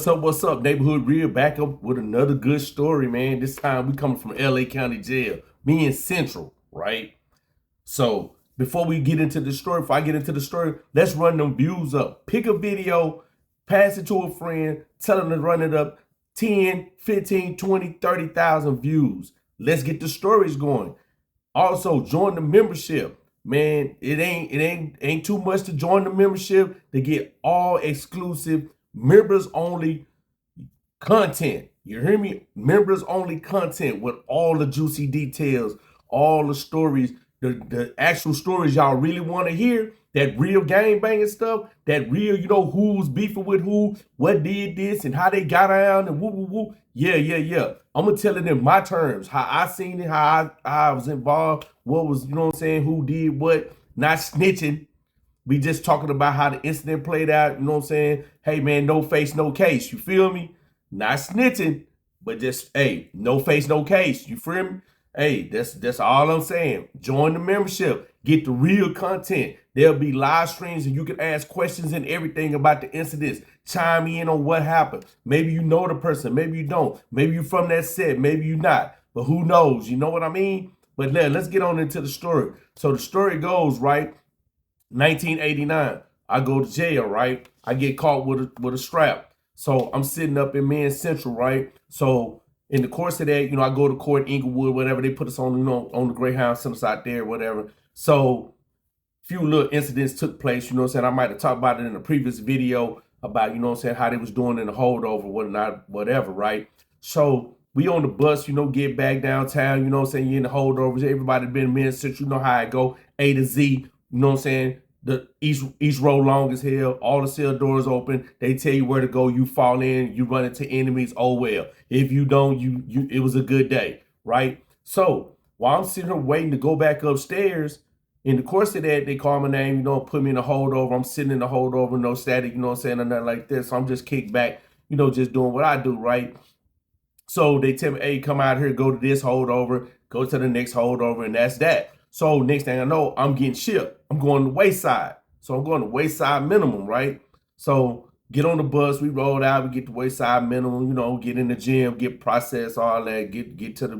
What's up, neighborhood real? Back up with another good story, man. This time we coming from LA County Jail. Me in Central, right? So before we get into the story, if I get into the story, let's run them views up. Pick a video, pass it to a friend, tell them to run it up 10, 15, 20, 30,000 views. Let's get the stories going. Also, join the membership. Man, it ain't too much to join the membership to get all exclusive members only content. You hear me? Members only content with all the juicy details, all the stories, the actual stories y'all really want to hear, that real gang banging stuff, that real, who's beefing with who, what did this, and how they got around, and woo, woo, woo. Yeah. I'm going to tell it in my terms, how I seen it, how I was involved, what was, who did what, not snitching. We just talking about how the incident played out, Hey, man, no face, no case, you feel me? Not snitching, but just, hey, no face, no case, you feel me? Hey, that's all I'm saying. Join the membership. Get the real content. There'll be live streams and you can ask questions and everything about the incidents. Chime in on what happened. Maybe you know the person. Maybe you don't. Maybe you're from that set. Maybe you're not. But who knows? You know what I mean? But let's get on into the story. So the story goes, right? 1989. I go to jail, right? I get caught with a strap. So I'm sitting up in Man Central, right? So in the course of that, I go to court, Inglewood, whatever. They put us on, on the Greyhound, sent us out there, whatever. So a few little incidents took place, I might have talked about it in a previous video about, how they was doing in the holdover, whatnot, whatever, right? So we on the bus, get back downtown, you in the holdovers. Everybody been in Man Central, you know how it go, A to Z, the each row long as hell, all the cell doors open. They tell you where to go. You fall in, you run into enemies. Oh well. If you don't, you it was a good day, right? So while I'm sitting here waiting to go back upstairs, in the course of that, they call my name, put me in a holdover. I'm sitting in the holdover, no static, or nothing like this. So I'm just kicked back, just doing what I do, right? So they tell me, hey, come out here, go to this holdover, go to the next holdover, and that's that. So next thing I know, I'm getting shipped. I'm going to Wayside. So I'm going to Wayside minimum, right? So get on the bus, we roll out, we get to Wayside minimum, get in the gym, get processed, all that, get to the,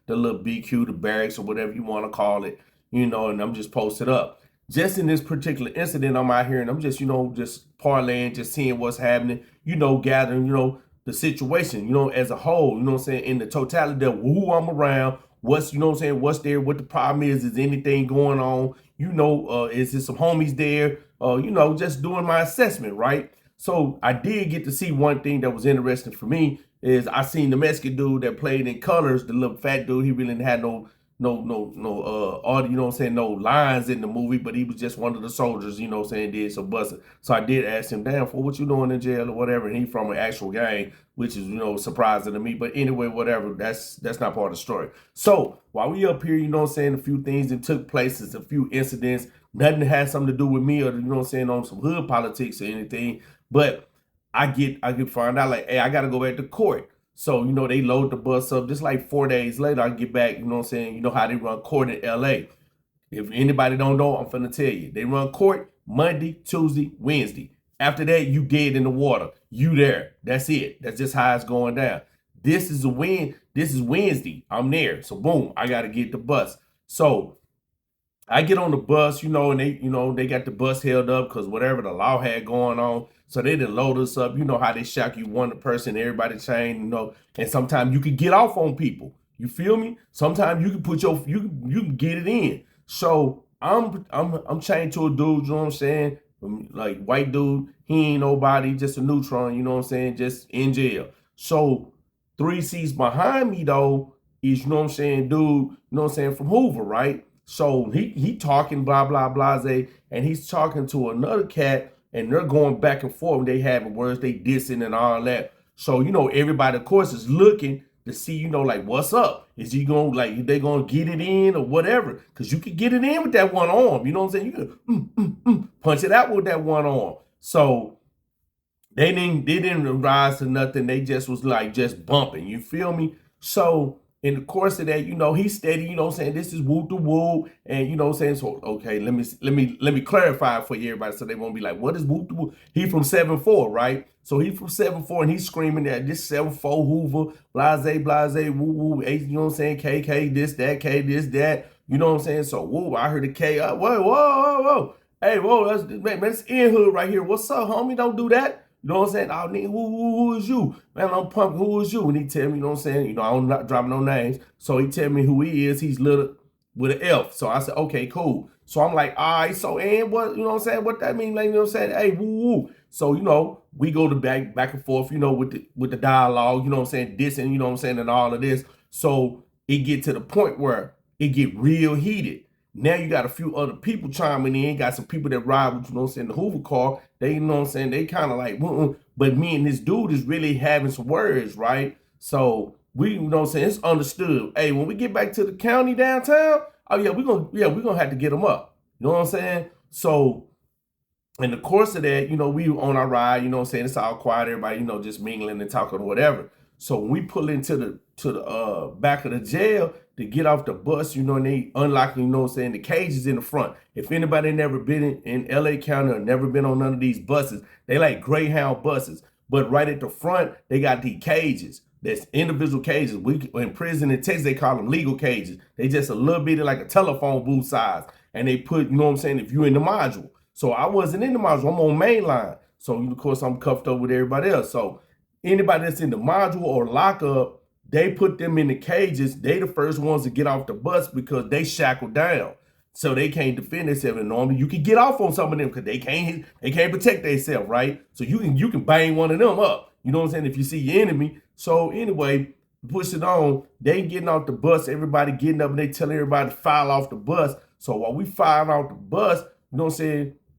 the little BQ, the barracks, or whatever you want to call it, and I'm just posted up. Just in this particular incident, I'm out here and I'm just, just parlaying, just seeing what's happening, gathering, the situation, as a whole, in the totality of who I'm around, what's, what's there, what the problem is anything going on, is there some homies there, just doing my assessment, right? So I did get to see one thing that was interesting for me is I seen the Mexican dude that played in Colors, the little fat dude. He really didn't have no audio, no lines in the movie, but he was just one of the soldiers, did some busting. So I did ask him, damn, for what you doing in jail or whatever, and he from an actual gang, which is, surprising to me. But anyway, whatever, that's not part of the story. So while we up here, a few things that took place, a few incidents, nothing that had something to do with me or, on some hood politics or anything, but I get find out like, hey, I got to go back to court. So, they load the bus up. Just like 4 days later, I get back, you know how they run court in LA. If anybody don't know, I'm finna tell you. They run court Monday, Tuesday, Wednesday. After that, you dead in the water. You there. That's it. That's just how it's going down. This is Wednesday. I'm there. So boom, I gotta get the bus. So I get on the bus, and they got the bus held up because whatever the law had going on. So they didn't load us up. You know how they shock you one person, everybody chained, and sometimes you can get off on people. You feel me? Sometimes you can put you can get it in. So I'm chained to a dude, like white dude, he ain't nobody, just a neutron, just in jail. So 3 seats behind me though is, dude, from Hoover, right? So he talking blah, blah, blase, and he's talking to another cat, and they're going back and forth. They having words, they dissing and all that. So, everybody, of course, is looking to see, like, what's up? Is he going, like, they going to get it in or whatever? Because you can get it in with that one arm. You know what I'm saying? You can punch it out with that one arm. So they didn't rise to nothing. They just was, like, just bumping. You feel me? So in the course of that, he's steady, saying, this is woo to woo. And saying, so okay, let me clarify for you everybody so they won't be like, what is woo to woo? He from 7-4, right? So he from 7-4 and he's screaming that this 7-4 Hoover, blase, woo woo, H, KK, this, that, K, this, that. So woo, I heard the K, whoa. Hey, whoa, man, it's in hood right here. What's up, homie? Don't do that. You know what I'm saying? Oh, nigga, who is you? Man, I'm pumping. Who is you? And he tell me, I'm not dropping no names. So he tell me who he is. He's little with an F. So I said, okay, cool. So I'm like, all right, so and what, what that mean? Like, hey, woo. So, we go to back and forth, with the dialogue, this and and all of this. So it get to the point where it get real heated. Now you got a few other people chiming in, got some people that ride with, the Hoover car. They, they kind of like, but me and this dude is really having some words, right? So we, it's understood. Hey, when we get back to the county downtown, oh yeah, we're gonna have to get them up. You know what I'm saying? So in the course of that, we on our ride, it's all quiet, everybody, just mingling and talking or whatever. So when we pull into the back of the jail to get off the bus, and they unlocking, the cages in the front. If anybody never been in LA County or never been on none of these buses, they like Greyhound buses. But right at the front, they got these cages. That's individual cages. We in prison in Texas, they call them legal cages. They just a little bit like a telephone booth size. And they put, if you're in the module. So I wasn't in the module, I'm on main line. So of course I'm cuffed up with everybody else. So anybody that's in the module or lockup, they put them in the cages. They the first ones to get off the bus because they shackled down. So they can't defend themselves. And normally you can get off on some of them because they can't protect themselves, right? So you can bang one of them up. You know what I'm saying? If you see your enemy. So anyway, push it on. They getting off the bus. Everybody getting up and they telling everybody to file off the bus. So while we filing off the bus,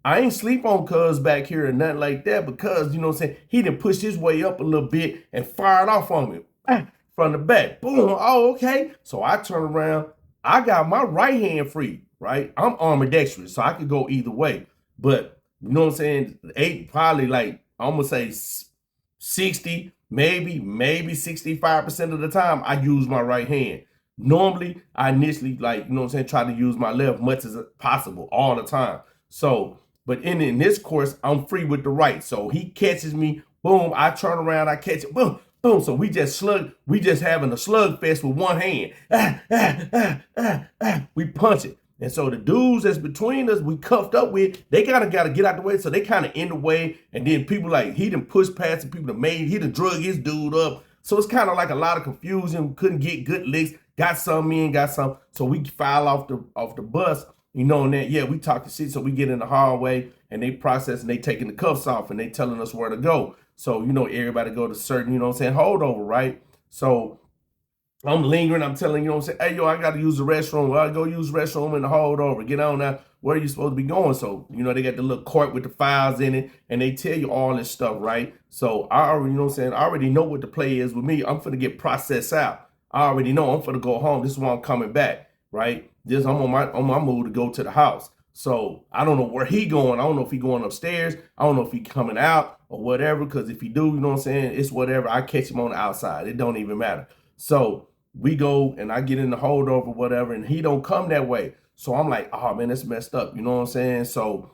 I ain't sleep on cuz back here or nothing like that because, he done pushed his way up a little bit and fired off on me from the back. Boom. Oh, okay. So I turn around. I got my right hand free, right? I'm ambidextrous, so I could go either way. But, probably like, I'm going to say 60, maybe 65% of the time, I use my right hand. Normally, I initially, try to use my left much as possible all the time. So, but in this course, I'm free with the right. So he catches me, boom, I turn around, I catch it, boom, boom. So we just having a slug fest with one hand. We punch it. And so the dudes that's between us, we cuffed up with, they gotta get out the way. So they kind of in the way. And then people like, he done pushed past the people he done drug his dude up. So it's kind of like a lot of confusion. Couldn't get good licks. Got some in, got some. So we file off the bus. And that, yeah, we talking shit. So we get in the hallway and they process and they taking the cuffs off and they telling us where to go. So, everybody go to certain, holdover, right? So I'm lingering. I'm telling hey, yo, I got to use the restroom. Well, I go use the restroom in the holdover. Get on now. Where are you supposed to be going? So, they got the little court with the files in it and they tell you all this stuff, right? So I already, I already know what the play is with me. I'm finna get processed out. I already know I'm finna go home. This is why I'm coming back, right? I'm on my move to go to the house. So I don't know where he going. I don't know if he going upstairs. I don't know if he coming out or whatever. Because if he do, it's whatever. I catch him on the outside. It don't even matter. So we go and I get in the holdover, whatever, and he don't come that way. So I'm like, oh man, that's messed up. You know what I'm saying? So,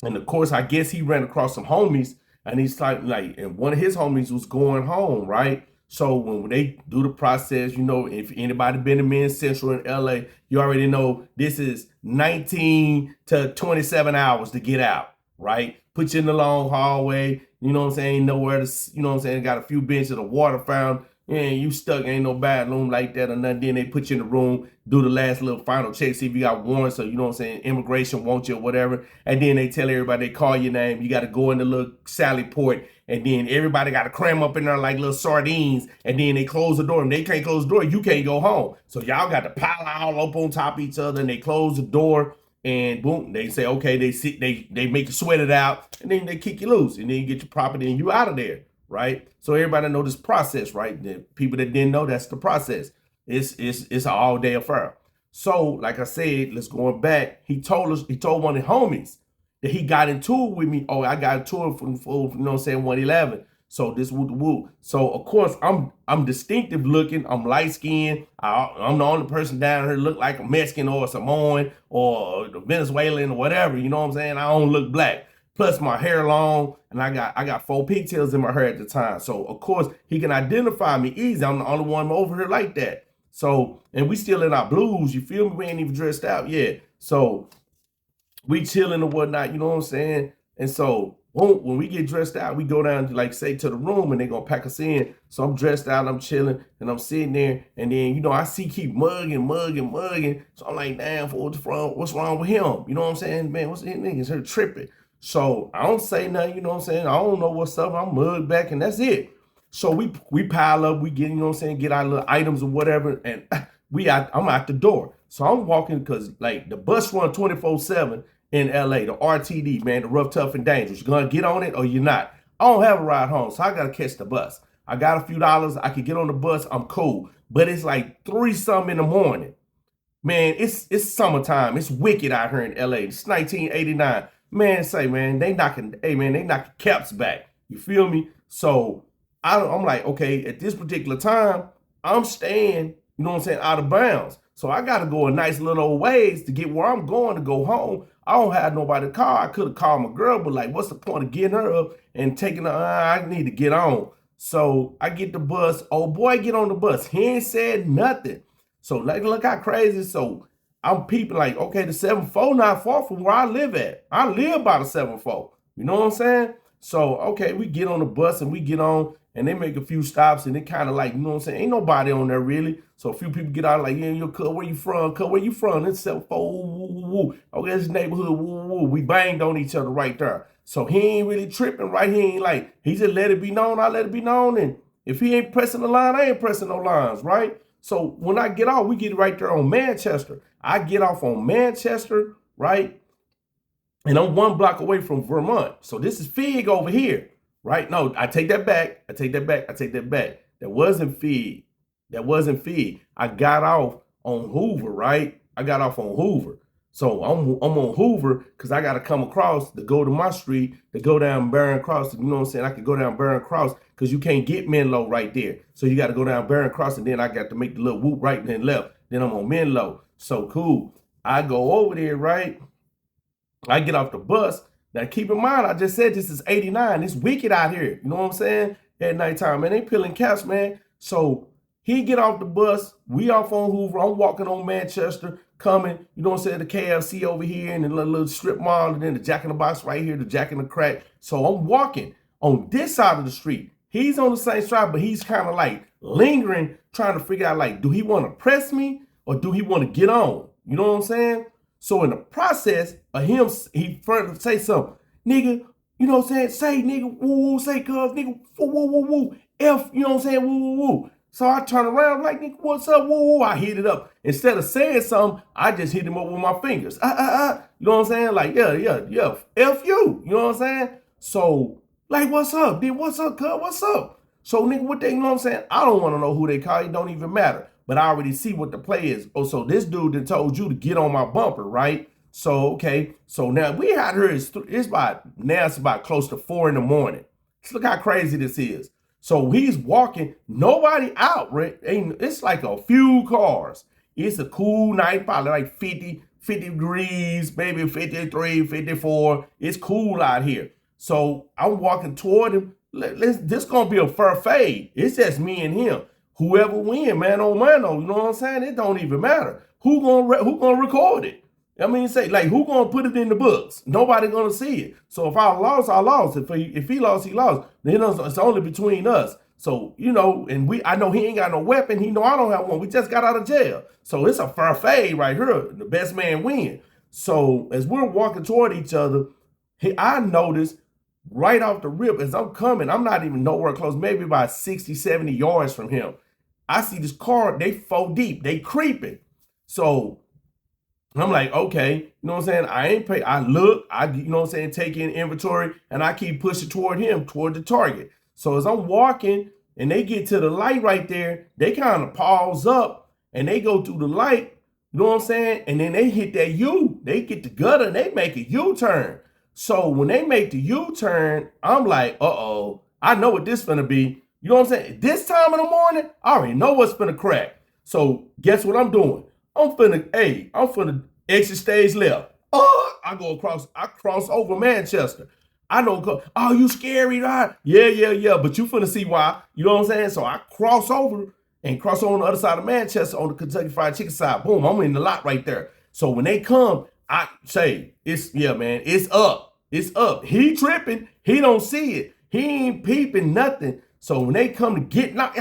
and of course, I guess he ran across some homies and he's like, and one of his homies was going home, right? So when they do the process, if anybody been to Men's Central in LA, you already know this is 19 to 27 hours to get out, right? Put you in the long hallway, ain't nowhere to, got a few benches, a water fountain, and you stuck, ain't no bathroom like that or nothing. Then they put you in the room, do the last little final check, see if you got warrants or, immigration want you or whatever. And then they tell everybody, they call your name, you got to go in the little sally port. And then everybody got to cram up in there like little sardines. And then they close the door. And they can't close the door, you can't go home. So y'all got to pile all up on top of each other. And they close the door. And boom, they say, okay, they make you sweat it out. And then they kick you loose. And then you get your property and you out of there, right? So everybody know this process, right? The people that didn't know, that's the process. It's an all-day affair. So, like I said, let's go back. He told one of the homies that he got into it with me. Oh, I got into it from 111. So this woo woo. So of course I'm distinctive looking. I'm light skinned. I'm the only person down here look like a Mexican or a Samoan or a Venezuelan or whatever. You know what I'm saying? I don't look black. Plus my hair long, and I got 4 pigtails in my hair at the time. So of course he can identify me easy. I'm the only one over here like that. So, and we still in our blues, you feel me? We ain't even dressed out yet. So we chilling and whatnot, you know what I'm saying? And so when we get dressed out, we go down to, like, say, to the room, and they're gonna pack us in. So I'm dressed out, I'm chilling, and I'm sitting there, and then, you know, I see keep mugging. So I'm like, damn, what's wrong with him? You know what I'm saying? Man, what's these niggas here tripping? So I don't say nothing, you know what I'm saying? I don't know what's up. I'm mug back, and that's it. So we pile up, we get, you know what I'm saying, get our little items or whatever, and I'm out the door. So I'm walking, because like the bus run 24/7 in LA, the RTD, man, the rough, tough, and dangerous. You're gonna get on it or you're not. I don't have a ride home, so I gotta catch the bus. I got a few dollars, I could get on the bus, I'm cool. But it's like 3-something in the morning. Man, it's summertime. It's wicked out here in LA. It's 1989. Man, they knocking caps back. You feel me? So I'm like, okay, at this particular time, I'm staying, you know what I'm saying, out of bounds. So I got to go a nice little ways to get where I'm going to go home. I don't have nobody to call. I could have called my girl, but like, what's the point of getting her up and taking her? I need to get on. So I get the bus. Oh boy, get on the bus. He ain't said nothing. So like, look how crazy. So I'm peeping like, okay, the 7-4 not far from where I live at. I live by the 7-4. You know what I'm saying? So, okay, we get on the bus and we get on, and they make a few stops, and they kind of like, you know what I'm saying, ain't nobody on there really. So a few people get out like, yeah, yo, cuz, where you from? Cuz, where you from? It's 7-4, woo, woo, woo. Okay, this neighborhood, woo, woo. We banged on each other right there. So he ain't really tripping, right? He ain't like, he just let it be known, I let it be known, and if he ain't pressing the line, I ain't pressing no lines, right? So when I get off, we get right there on Manchester. I get off on Manchester, right? And I'm 1 block away from Vermont. So this is Fig over here, right? No, I take that back. That wasn't Fig. I got off on Hoover, right? I got off on Hoover. So I'm on Hoover because I got to come across to go to my street, to go down Barron Cross. You know what I'm saying? I could go down Barron Cross because you can't get Menlo right there. So you got to go down Barron Cross, and then I got to make the little whoop right and then left. Then I'm on Menlo. So cool. I go over there, right? I get off the bus. Now, keep in mind, I just said this is 89. It's wicked out here. You know what I'm saying? At nighttime, man. They peeling caps, man. So he get off the bus. We off on Hoover. I'm walking on Manchester, coming, you know what I'm saying, the KFC over here, and the little strip mall, and then the Jack in the Box right here, the Jack in the Crack. So I'm walking on this side of the street. He's on the same side, but he's kind of like lingering, trying to figure out, like, do he want to press me or do he want to get on? You know what I'm saying? So in the process of him, he further say something, nigga, you know what I'm saying? Say, nigga, woo, woo, say, cuz, nigga, woo, woo, woo, woo, F, you know what I'm saying? Woo, woo, woo. So I turn around like, nigga, what's up? Woo, woo. I hit it up. Instead of saying something, I just hit him up with my fingers. You know what I'm saying? Like, yeah, F you. You know what I'm saying? So, like, what's up? Then what's up, cuz? What's up? So, nigga, what they, you know what I'm saying? I don't want to know who they call. It don't even matter. But I already see what the play is. Oh, so this dude that told you to get on my bumper, right? So, okay. So now we out here, it's about close to 4 in the morning. Let's look how crazy this is. So he's walking, nobody out, right? It's like a few cars. It's a cool night, probably like 50 degrees, maybe 53, 54. It's cool out here. So I'm walking toward him. This gonna be a fair fade. It's just me and him. Whoever win, man on mano, you know what I'm saying? It don't even matter. Who gonna record it? I mean, say, like, who gonna put it in the books? Nobody gonna see it. So if I lost, I lost. If he lost, he lost. Then it's only between us. So, you know, and I know he ain't got no weapon. He know I don't have one. We just got out of jail. So it's a fair fade right here. The best man win. So as we're walking toward each other, I noticed right off the rip, as I'm coming, I'm not even nowhere close, maybe about 60, 70 yards from him. I see this car, they 4 deep, they creeping. So I'm like, okay, you know what I'm saying? I ain't pay. I look, you know what I'm saying, take in inventory, and I keep pushing toward him, toward the target. So as I'm walking and they get to the light right there, they kind of pause up and they go through the light, you know what I'm saying? And then they hit that U. They get the gutter and they make a U-turn. So when they make the U-turn, I'm like, uh-oh, I know what this finna be. You know what I'm saying? This time in the morning, I already know what's finna crack. So guess what I'm doing? I'm finna exit stage left. Oh, I cross over Manchester. I know, oh, you scary, right? Yeah. But you finna see why. You know what I'm saying? So I cross over on the other side of Manchester on the Kentucky Fried Chicken side. Boom, I'm in the lot right there. So when they come, I say, man, it's up. It's up. He tripping. He don't see it. He ain't peeping nothing. So when they come to get knocked,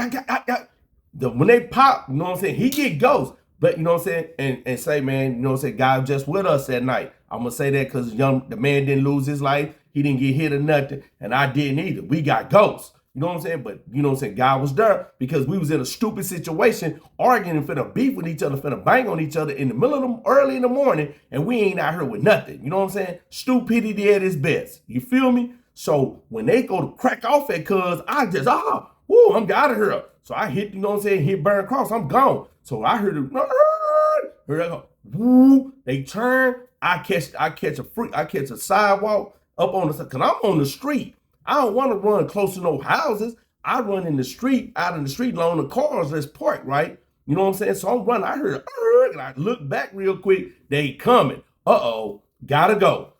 when they pop, you know what I'm saying, he get ghost. But you know what I'm saying, and say, man, you know what I'm saying, God just with us that night. I'm gonna say that because the man didn't lose his life, he didn't get hit or nothing, and I didn't either. We got ghosts. You know what I'm saying? But you know what I'm saying, God was there because we was in a stupid situation, arguing and finna beef with each other, finna bang on each other in the middle of the early in the morning, and we ain't out here with nothing. You know what I'm saying? Stupidity at its best. You feel me? So when they go to crack off at cuz, I just I'm out of here. So I hit, you know what I'm saying, hit Burn Cross, I'm gone. So I heard it, woo, they turn, I catch a sidewalk up on the, cause I'm on the street. I don't want to run close to no houses. I run in the street, out in the street along the cars that's parked, right? You know what I'm saying? So I'm running, I heard, and I look back real quick, they coming. Uh-oh, gotta go.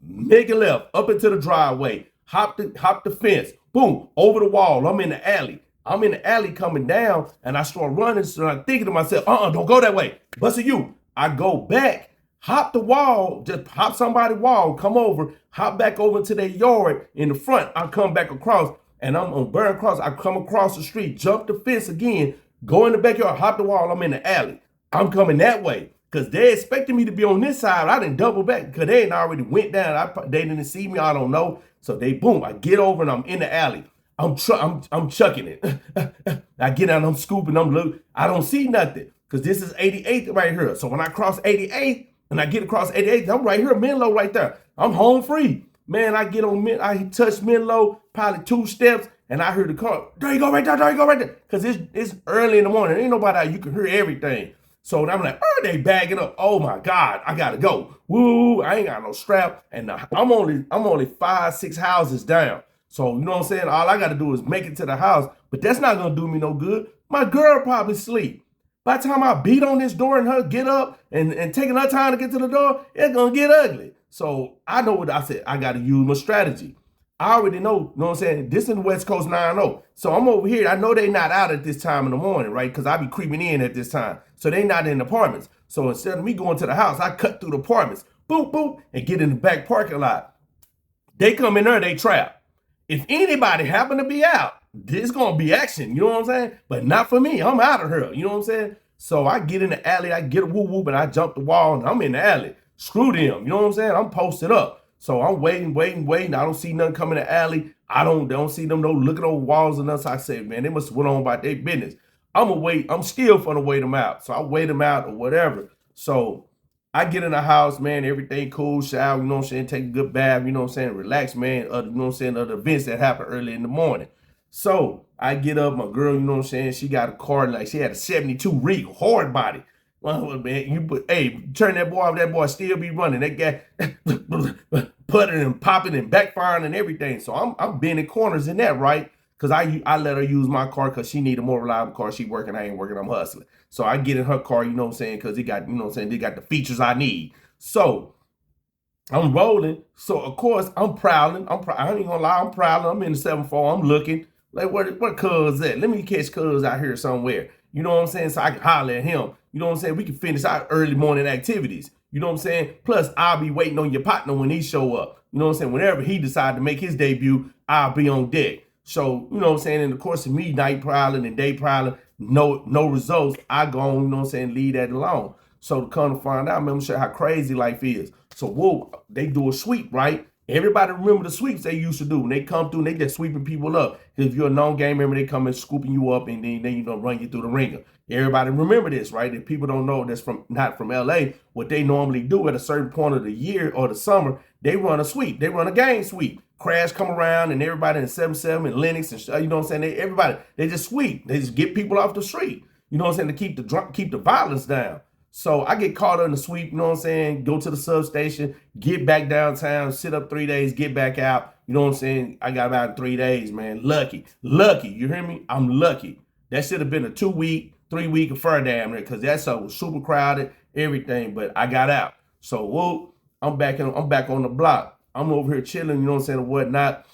Make a left, up into the driveway, hop the fence, boom, over the wall, I'm in the alley. I'm in the alley coming down, and I start running, so I'm thinking to myself, don't go that way. Busted you. I go back, hop the wall, just hop somebody's wall, come over, hop back over to their yard in the front. I come back across, and I'm on Burn Cross. I come across the street, jump the fence again, go in the backyard, hop the wall, I'm in the alley. I'm coming that way, because they expected me to be on this side. I didn't double back, because they already went down. They didn't see me, I don't know. So boom, I get over, and I'm in the alley. I'm chucking it. I get out, I'm scooping, I don't see nothing because this is 88th right here. So when I cross 88th and I get across 88th, I'm right here, Menlo right there. I'm home free. Man, I get on, I touch Menlo, probably 2 steps, and I hear the car. There you go right there. Because it's early in the morning. Ain't nobody out. You can hear everything. So I'm like, they bagging up. Oh my God, I gotta go. Woo, I ain't got no strap. And I'm only 5-6 houses down. So, you know what I'm saying? All I got to do is make it to the house, but that's not going to do me no good. My girl probably sleep. By the time I beat on this door and her get up and taking her time to get to the door, it's going to get ugly. So I know what I said. I got to use my strategy. I already know, you know what I'm saying? This is the West Coast 9-0. So I'm over here. I know they not out at this time in the morning, right? Because I be creeping in at this time. So they not in apartments. So instead of me going to the house, I cut through the apartments, boop, boop, and get in the back parking lot. They come in there, they trap. If anybody happen to be out, there's going to be action, you know what I'm saying? But not for me. I'm out of here, you know what I'm saying? So I get in the alley, I get a woo-woo, but I jump the wall, and I'm in the alley. Screw them, you know what I'm saying? I'm posted up. So I'm waiting. I don't see nothing coming in the alley. I don't see them looking over walls and nothing. So I say, man, they must have went on about their business. I'm going to wait. I'm still going to wait them out. So I wait them out or whatever. So I get in the house, man, everything cool, shower, you know what I'm saying, take a good bath, you know what I'm saying, relax, man, you know what I'm saying, other events that happen early in the morning. So I get up, my girl, you know what I'm saying, she got a car, like she had a 72 Regal, hard body. Well, man, turn that boy off, that boy still be running. That guy putting and popping and backfiring and everything. So I'm bending corners in that, right? Because I let her use my car because she need a more reliable car. She working, I ain't working, I'm hustling. So I get in her car, you know what I'm saying, because it got, you know what I'm saying, they got the features I need. So I'm rolling. So of course I'm prowling. I ain't gonna lie, I'm prowling. I'm in the 7-4. I'm looking. Like where cuz at? Let me catch cuz out here somewhere. You know what I'm saying? So I can holler at him. You know what I'm saying? We can finish our early morning activities. You know what I'm saying? Plus, I'll be waiting on your partner when he show up. You know what I'm saying? Whenever he decide to make his debut, I'll be on deck. So, you know what I'm saying, in the course of me night prowling and day prowling, no results, I go on, you know what I'm saying, leave that alone. So to come to find out, man, I'm sure how crazy life is. So, whoa, they do a sweep, right? Everybody remember the sweeps they used to do. When they come through and they just sweeping people up. If you're a known game member, they come and scooping you up and then you know, run you through the ringer. Everybody remember this, right? If people don't know that's not from LA, what they normally do at a certain point of the year or the summer, they run a sweep. They run a game sweep. Crash come around and everybody in 7-7 and Lennox and you know what I'm saying? They just sweep. They just get people off the street. You know what I'm saying? To keep the violence down. So I get caught in the sweep, you know what I'm saying? Go to the substation, get back downtown, sit up 3 days, get back out. You know what I'm saying? I got about 3 days, man. Lucky. You hear me? I'm lucky. That should have been a 2-week, 3-week affair damn near, because that stuff was super crowded, everything. But I got out. So whoop, I'm back on the block. I'm over here chilling, you know what I'm saying, and whatnot.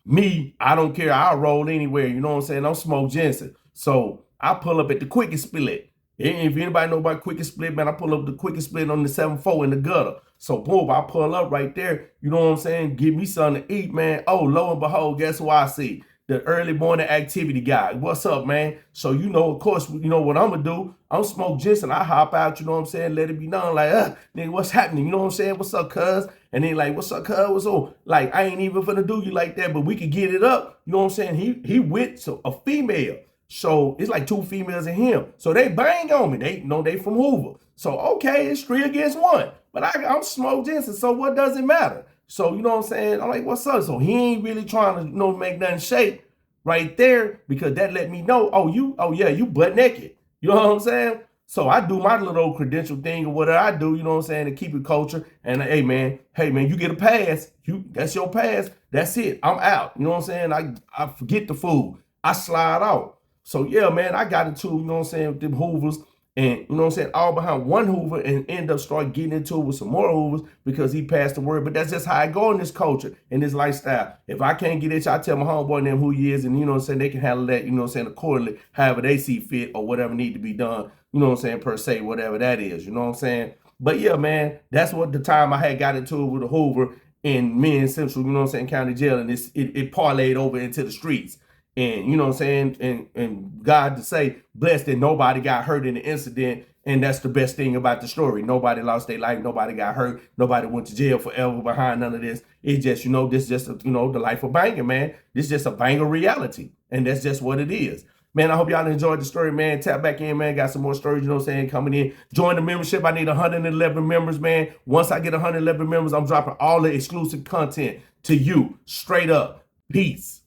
Me, I don't care. I'll roll anywhere, you know what I'm saying? I'm Smoke Jensen. So I pull up at the quickest split. If anybody know about quickest split, man, I pull up the quickest split on the 7-4 in the gutter. So boom, I pull up right there, you know what I'm saying? Give me something to eat, man. Oh, lo and behold, guess who I see? The early morning activity guy. What's up, man? So, you know, of course, you know what I'm going to do. I'm Smoke Jensen. I hop out, you know what I'm saying? Let it be known, like, nigga, what's happening? You know what I'm saying? What's up, cuz? And then like, what's up, cuz? What's on? Like, I ain't even finna do you like that, but we could get it up. You know what I'm saying? He with a female. So it's like 2 females and him. So they bang on me. They know they from Hoover. So, okay, it's 3 against 1. But I'm Smoke Jensen, so what does it matter? So, you know what I'm saying? I'm like, what's up? So he ain't really trying to, you know, make nothing shake right there, because that let me know, oh yeah, you butt naked. You know what I'm saying? So I do my little old credential thing or whatever I do, you know what I'm saying, to keep it culture. And hey man, you get a pass. That's your pass. That's it. I'm out. You know what I'm saying? I forget the food. I slide out. So yeah, man, I got into, you know what I'm saying, with them Hoovers. And, you know what I'm saying, all behind one Hoover, and end up start getting into it with some more Hoovers because he passed the word. But that's just how I go in this culture, in this lifestyle. If I can't get it, I tell my homeboy and them who he is, and, you know what I'm saying, they can handle that, you know what I'm saying, accordingly, however they see fit or whatever need to be done, you know what I'm saying, per se, whatever that is, you know what I'm saying. But yeah, man, that's what the time I had got into it with a Hoover in Men's Central, you know what I'm saying, County Jail, and it parlayed over into the streets. And, you know what I'm saying, and God to say, blessed that nobody got hurt in the incident. And that's the best thing about the story. Nobody lost their life. Nobody got hurt. Nobody went to jail forever behind none of this. It's just, you know, this just, you know, the life of banging, man. This is just a banger reality. And that's just what it is. Man, I hope y'all enjoyed the story, man. Tap back in, man. Got some more stories, you know what I'm saying, coming in. Join the membership. I need 111 members, man. Once I get 111 members, I'm dropping all the exclusive content to you straight up. Peace.